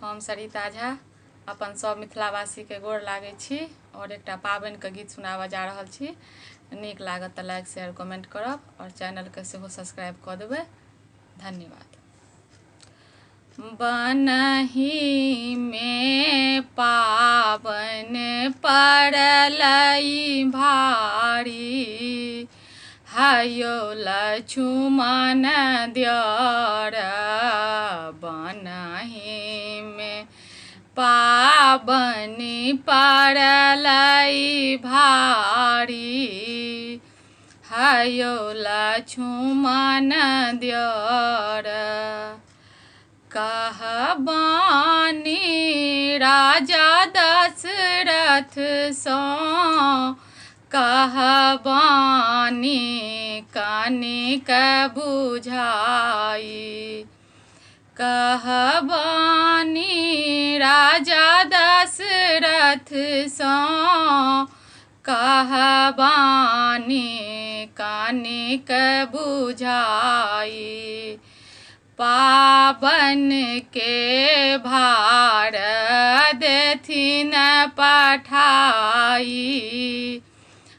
हम सरिता झा अपन सब मिथिलावासी के गोर लागै छी और एकटा पाबनि के गीत सुनाबऽ जा रहल छी। नीक लागत तऽ लाइक शेयर कमेंट करब और चैनल के सेहो सब्सक्राइब कऽ देबै। धन्यवाद। बनहि में पाबनि पड़लै भारी, हायो लछुमन दिअर। बनहि में पाबनि पड़लै भारी, हायो लछुमन दिअर। कहबानी राजा दशरथ सँ, कहबानी कनिक बुझाई। कहबानी राजा दशरथ सँ, कहबानी कनिक बुझाई। पाबन के भार देथिन पठाई,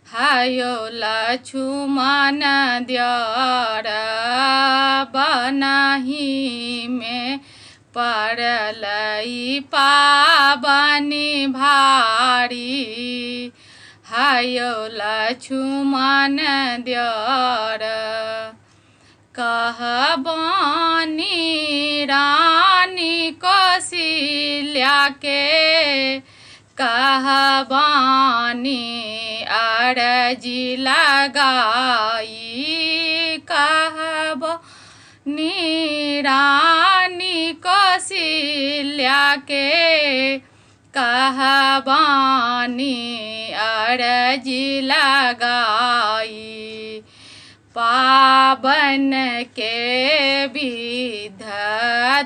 हायो लछुमन दिअर। बनहि में पड़लै पाबनि भारी, हायो लछुमन दिअर। कहबानी रानी कौशल्या के, कहबानी अरजी लगाई। कहबानी रानी कौशल्या के, कहबानी अरजी लगाई। पाबन के विध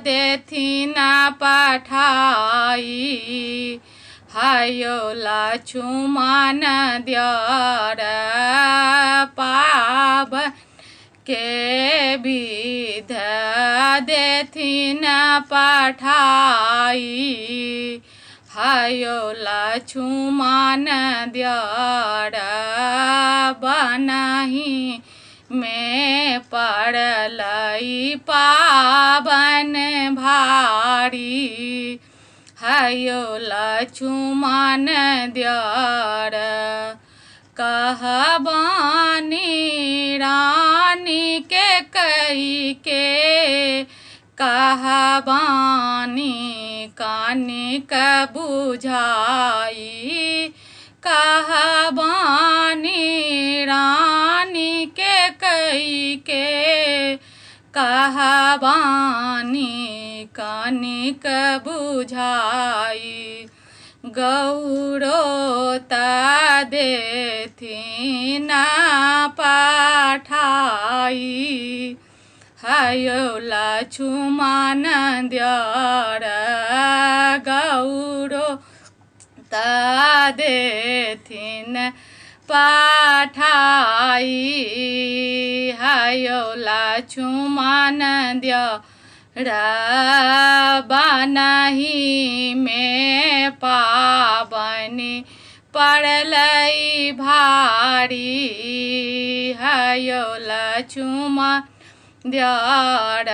देथिन पठाई, हायो लछुमन दिअर। पाबन के विध देथिन पठाई, हायो लछुमन दिअर। बनहि में पड़लै पाबनि भारी, हायो लछुमन दिअर। कहबानी रानी के कहि के, कहबानी कनिक बुझाई। कहबानी रानी के कहि के, कहबानी कनिक बुझाई। गौरोता देथिन पठाई, हायो लछुमन दिअर। गौरोता देथिन पठाई, हायो लछुमन दिअर। बनहि में पाबनि पड़लै भारी, हायो लछुमन दिअर।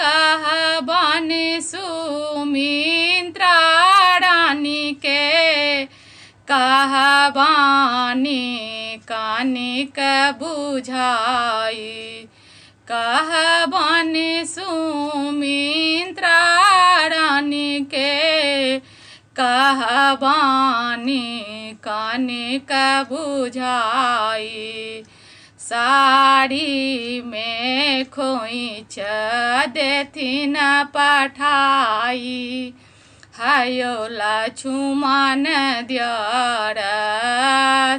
कहबानी सुमित्रा रानी के, कहबानी कनिक बुझाई। कहबानी सुमित्रा रानी के, कहबानी कनिक बुझाई। साड़ी में खोइछ देथिन पठाई, हायो लछुमन दिअर।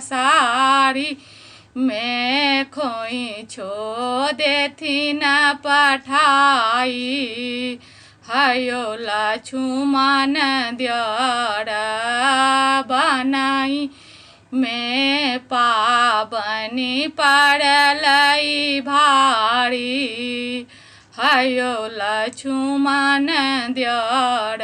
साड़ी में खोइछो देथिन पठाई, हायो लछुमन दिअर। बनहि में पाबनि पड़लै भारी, आयो लक्ष्मण दियर